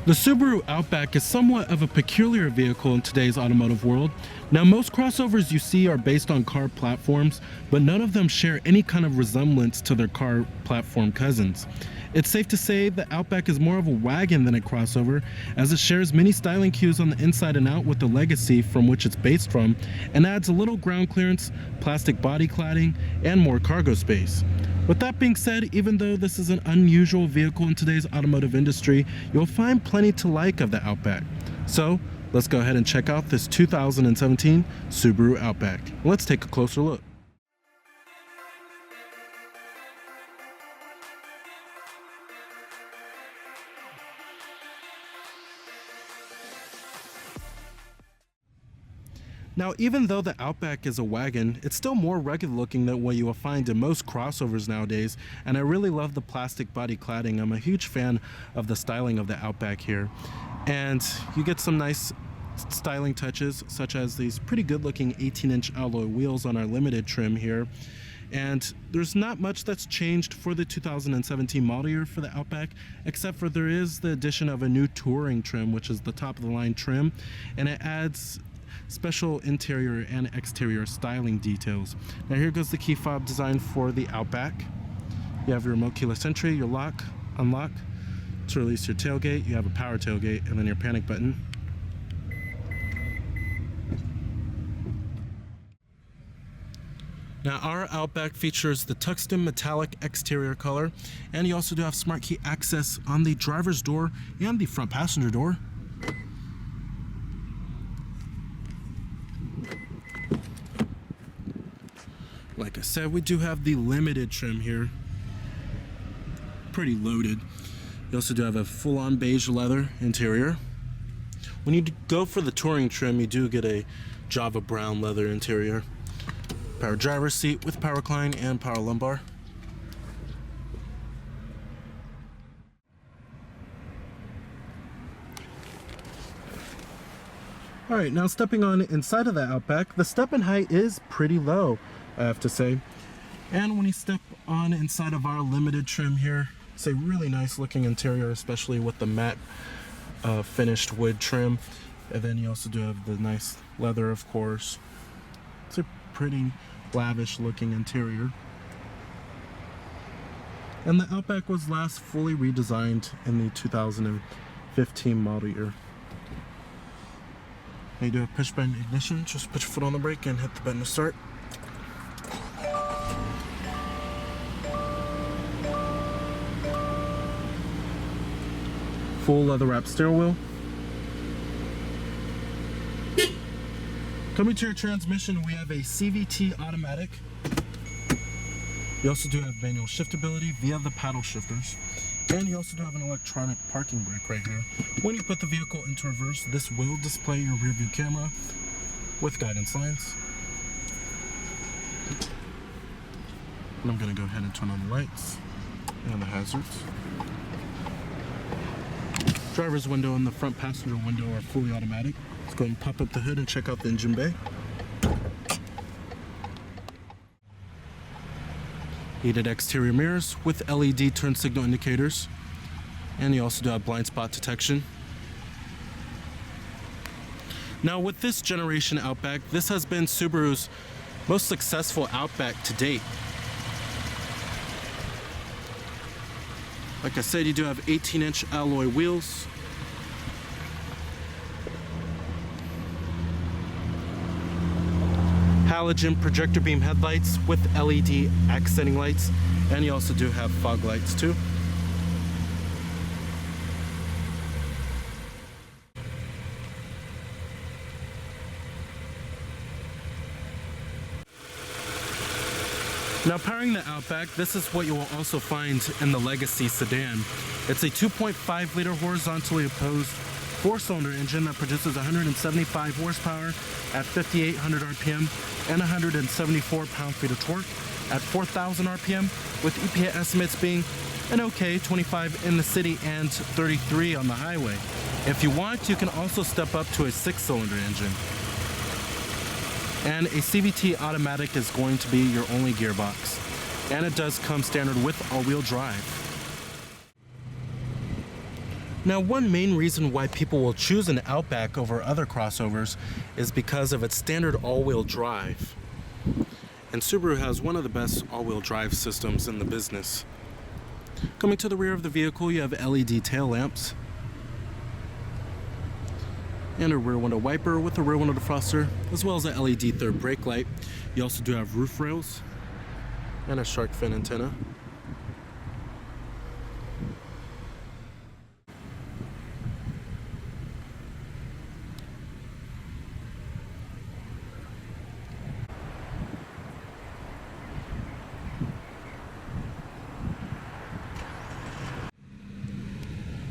The Subaru Outback is somewhat of a peculiar vehicle in today's automotive world. Now, most crossovers you see are based on car platforms, but none of them share any kind of resemblance to their car platform cousins. It's safe to say the Outback is more of a wagon than a crossover, as it shares many styling cues on the inside and out with the legacy from which it's based from, and adds a little ground clearance, plastic body cladding, and more cargo space. With that being said, even though this is an unusual vehicle in today's automotive industry, you'll find plenty to like of the Outback. So let's go ahead and check out this 2017 Subaru Outback. Let's take a closer look. Now, even though the Outback is a wagon, it's still more rugged looking than what you will find in most crossovers nowadays, and I really love the plastic body cladding. I'm a huge fan of the styling of the Outback here, and you get some nice styling touches such as these pretty good looking 18-inch alloy wheels on our limited trim here. And there's not much that's changed for the 2017 model year for the Outback, except for there is the addition of a new touring trim, which is the top of the line trim, and it adds special interior and exterior styling details. Now here goes the key fob design for the Outback. You have your remote keyless entry, your lock, unlock. To release your tailgate, you have a power tailgate, and then your panic button. Now our Outback features the tungsten metallic exterior color, and you also do have smart key access on the driver's door and the front passenger door. Like I said, we do have the limited trim here. Pretty loaded. You also do have a full-on beige leather interior. When you go for the touring trim, you do get a Java brown leather interior. Power driver's seat with power recline and power lumbar. Alright, now stepping on inside of the Outback, the step in height is pretty low, I have to say. And when you step on inside of our limited trim here, it's a really nice looking interior, especially with the matte finished wood trim. And then you also do have the nice leather, of course. It's a pretty lavish looking interior. And the Outback was last fully redesigned in the 2015 model year. Now you do a push button ignition, just put your foot on the brake and hit the button to start. Full leather wrap steering wheel. Coming to your transmission, we have a CVT automatic. You also do have manual shiftability via the paddle shifters. And you also do have an electronic parking brake right here. When you put the vehicle into reverse, this will display your rear view camera with guidance lines. And I'm going to go ahead and turn on the lights and the hazards. Driver's window and the front passenger window are fully automatic. Let's go ahead and pop up the hood and check out the engine bay. Heated exterior mirrors with LED turn signal indicators. And you also do have blind spot detection. Now with this generation Outback, this has been Subaru's most successful Outback to date. Like I said, you do have 18-inch alloy wheels. Halogen projector beam headlights with LED accenting lights, and you also do have fog lights too. Now powering the Outback, this is what you will also find in the Legacy sedan. It's a 2.5 liter horizontally opposed 4-cylinder engine that produces 175 horsepower at 5,800 RPM and 174 pound-feet of torque at 4,000 RPM, with EPA estimates being an okay 25 in the city and 33 on the highway. If you want, you can also step up to a 6-cylinder engine. And a CVT automatic is going to be your only gearbox. And it does come standard with all-wheel drive. Now, one main reason why people will choose an Outback over other crossovers is because of its standard all-wheel drive. And Subaru has one of the best all-wheel drive systems in the business. Coming to the rear of the vehicle, you have LED tail lamps and a rear window wiper with a rear window defroster, as well as a LED third brake light. You also do have roof rails and a shark fin antenna.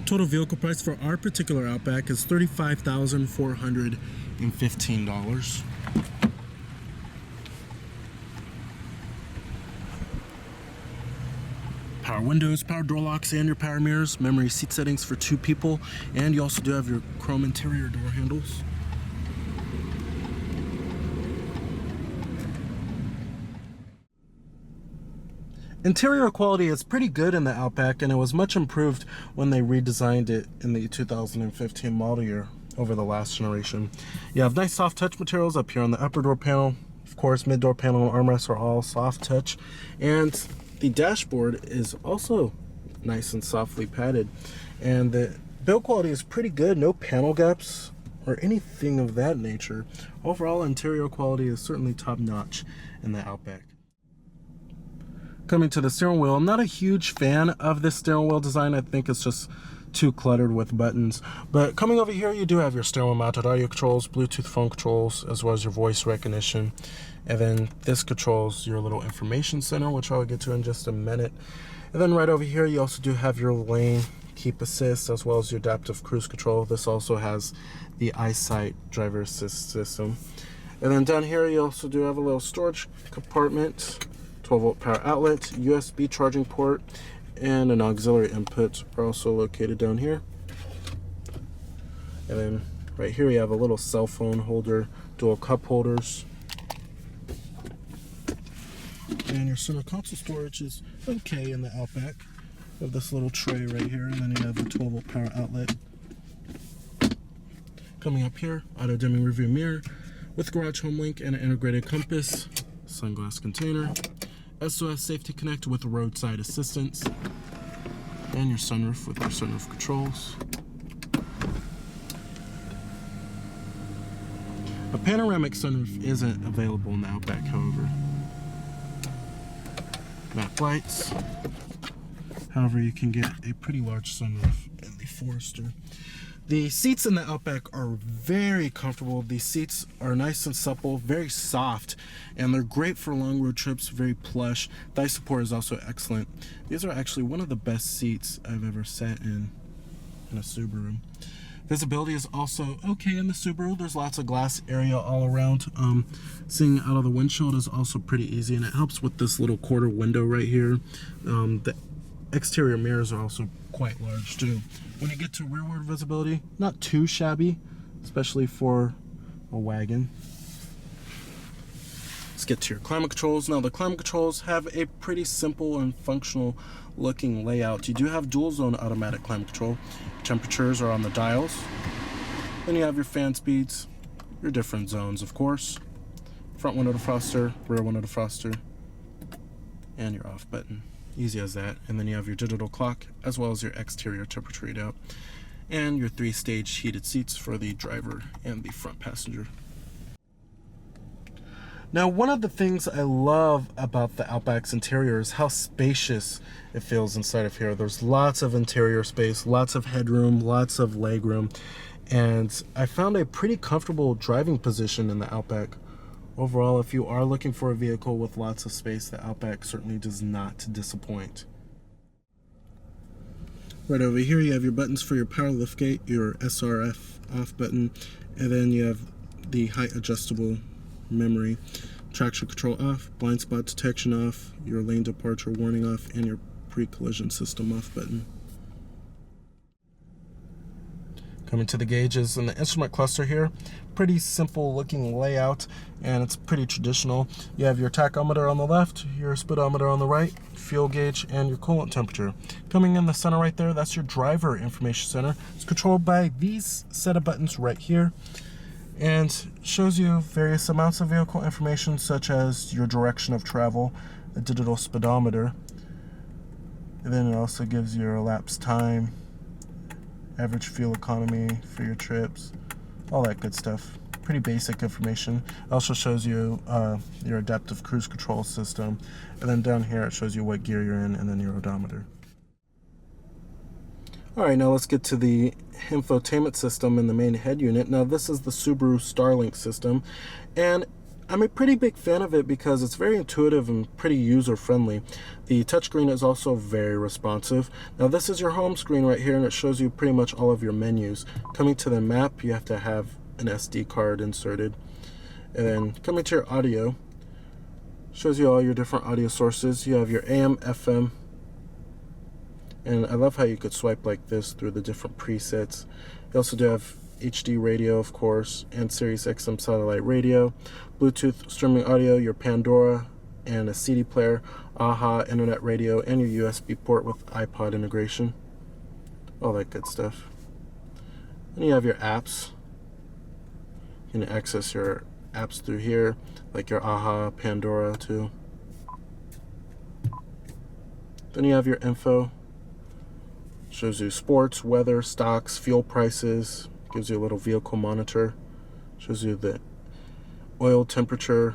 Total vehicle price for our particular Outback is $35,415. Power windows, power door locks, and your power mirrors, memory seat settings for 2 people, and you also do have your chrome interior door handles. Interior quality is pretty good in the Outback, and it was much improved when they redesigned it in the 2015 model year over the last generation. You have nice soft touch materials up here on the upper door panel. Of course, mid door panel and armrests are all soft touch, and the dashboard is also nice and softly padded. And the build quality is pretty good, no panel gaps or anything of that nature. Overall, interior quality is certainly top notch in the Outback. Coming to the steering wheel, I'm not a huge fan of this steering wheel design. I think it's just too cluttered with buttons. But coming over here, you do have your steering wheel mounted audio controls, Bluetooth phone controls, as well as your voice recognition. And then this controls your little information center, which I'll get to in just a minute. And then right over here, you also do have your lane keep assist, as well as your adaptive cruise control. This also has the EyeSight driver assist system. And then down here, you also do have a little storage compartment, 12-volt power outlet, USB charging port, and an auxiliary input are also located down here. And then right here you have a little cell phone holder, dual cup holders, and your center console storage is okay in the Outback. You have this little tray right here, and then you have a 12-volt power outlet. Coming up here, auto dimming rearview mirror with garage home link and an integrated compass, sunglass container, SOS Safety Connect with roadside assistance, and your sunroof with your sunroof controls. A panoramic sunroof isn't available in the Outback, however. Back lights. However, you can get a pretty large sunroof in the Forester. The seats in the Outback are very comfortable. These seats are nice and supple, very soft, and they're great for long road trips, very plush. Thigh support is also excellent. These are actually one of the best seats I've ever sat in a Subaru. Visibility is also okay in the Subaru. There's lots of glass area all around. Seeing out of the windshield is also pretty easy, and it helps with this little quarter window right here. The exterior mirrors are also quite large too. When you get to rearward visibility, not too shabby, especially for a wagon. Let's get to your climate controls. Now the climate controls have a pretty simple and functional looking layout. You do have dual zone automatic climate control. Temperatures are on the dials. Then you have your fan speeds, your different zones of course. Front window defroster, rear window defroster, and your off button. Easy as that. And then you have your digital clock, as well as your exterior temperature readout, and your 3-stage heated seats for the driver and the front passenger. Now, one of the things I love about the Outback's interior is how spacious it feels inside of here. There's lots of interior space, lots of headroom, lots of legroom, and I found a pretty comfortable driving position in the Outback. Overall, if you are looking for a vehicle with lots of space, the Outback certainly does not disappoint. Right over here, you have your buttons for your power liftgate, your SRF off button, and then you have the height adjustable memory, traction control off, blind spot detection off, your lane departure warning off, and your pre-collision system off button. Coming to the gauges and the instrument cluster here, pretty simple looking layout, and it's pretty traditional. You have your tachometer on the left, your speedometer on the right, fuel gauge, and your coolant temperature. Coming in the center right there, that's your driver information center. It's controlled by these set of buttons right here, and shows you various amounts of vehicle information such as your direction of travel, a digital speedometer, and then it also gives you your elapsed time, average fuel economy for your trips, all that good stuff. Pretty basic information. It also shows you your adaptive cruise control system, and then down here it shows you what gear you're in and then your odometer. Alright, now let's get to the infotainment system in the main head unit. Now this is the Subaru Starlink system, and I'm a pretty big fan of it because it's very intuitive and pretty user-friendly. The touchscreen is also very responsive. Now this is your home screen right here, and it shows you pretty much all of your menus. Coming to the map, you have to have an SD card inserted. And then coming to your audio, shows you all your different audio sources. You have your AM, FM, and I love how you could swipe like this through the different presets. You also do have HD radio, of course, and Sirius XM satellite radio, Bluetooth streaming audio, your Pandora, and a CD player, AHA internet radio, and your USB port with iPod integration. All that good stuff. And you have your apps. You can access your apps through here, like your AHA, Pandora too. Then you have your info. Shows you sports, weather, stocks, fuel prices. Gives you a little vehicle monitor. Shows you the oil temperature.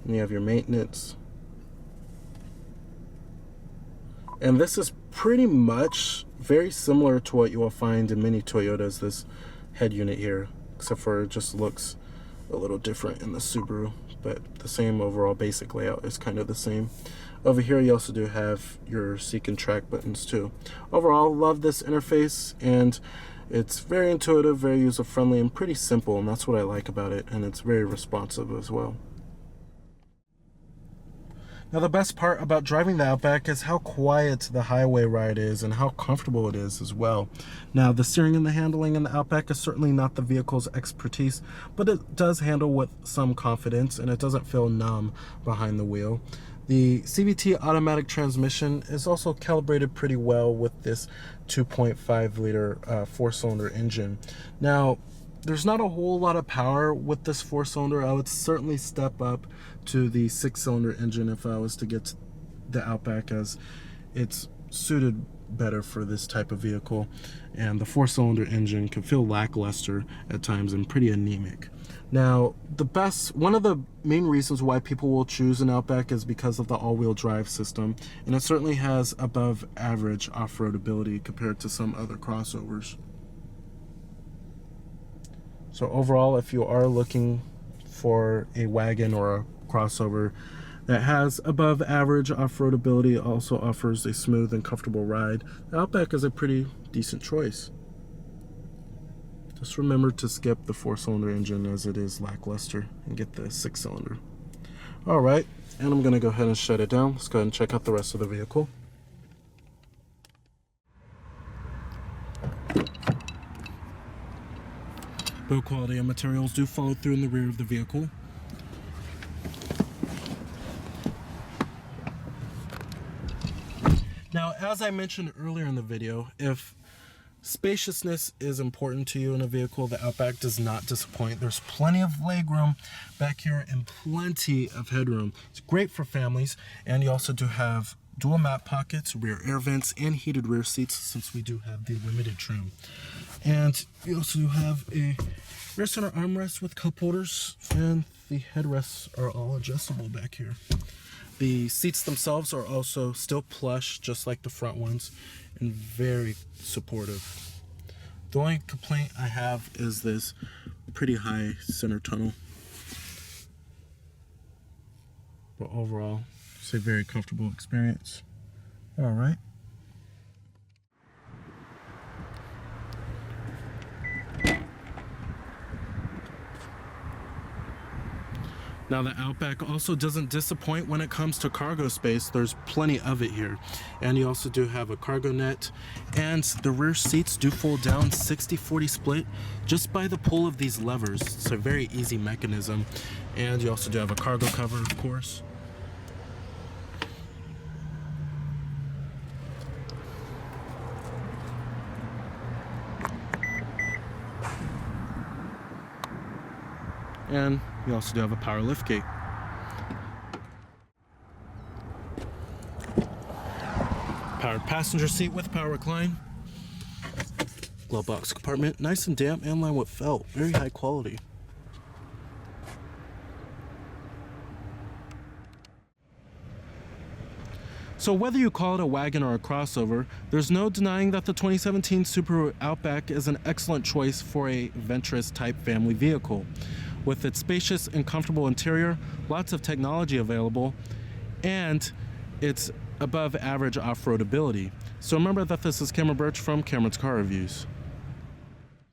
And you have your maintenance. And this is pretty much very similar to what you will find in many Toyotas, this head unit here, except for it just looks a little different in the Subaru, but the same overall basic layout is kind of the same. Over here you also do have your seek and track buttons too. Overall, love this interface, and it's very intuitive, very user friendly, and pretty simple, and that's what I like about it, and it's very responsive as well. Now the best part about driving the Outback is how quiet the highway ride is and how comfortable it is as well. Now the steering and the handling in the Outback is certainly not the vehicle's expertise, but it does handle with some confidence, and it doesn't feel numb behind the wheel. The CVT automatic transmission is also calibrated pretty well with this 2.5 liter 4-cylinder engine. Now there's not a whole lot of power with this 4-cylinder. I would certainly step up to the 6-cylinder engine if I was to get the Outback, as it's suited better for this type of vehicle, and the 4-cylinder engine can feel lackluster at times and pretty anemic. Now one of the main reasons why people will choose an Outback is because of the all-wheel drive system, and it certainly has above average off-road ability compared to some other crossovers. So overall, if you are looking for a wagon or a crossover that has above average off-road ability, also offers a smooth and comfortable ride, the Outback is a pretty decent choice. Just remember to skip the 4-cylinder engine as it is lackluster and get the 6-cylinder. Alright, and I'm going to go ahead and shut it down. Let's go ahead and check out the rest of the vehicle. Build quality and materials do follow through in the rear of the vehicle. Now, as I mentioned earlier in the video, if spaciousness is important to you in a vehicle, the Outback does not disappoint. There's plenty of legroom back here and plenty of headroom. It's great for families, and you also do have dual map pockets, rear air vents, and heated rear seats, since we do have the limited trim. And you also have a rear center armrest with cup holders, and the headrests are all adjustable back here. The seats themselves are also still plush, just like the front ones, and very supportive. The only complaint I have is this pretty high center tunnel. But overall, it's a very comfortable experience. All right. Now the Outback also doesn't disappoint when it comes to cargo space. There's plenty of it here. And you also do have a cargo net, and the rear seats do fold down 60-40 split just by the pull of these levers. It's a very easy mechanism. And you also do have a cargo cover, of course. And you also do have a power liftgate. Powered passenger seat with power recline. Glove box compartment, nice and damp and lined with felt, very high quality. So whether you call it a wagon or a crossover, there's no denying that the 2017 Subaru Outback is an excellent choice for a Ventress type family vehicle. With its spacious and comfortable interior, lots of technology available, and its above average off-road ability. So remember that this is Cameron Birch from Cameron's Car Reviews.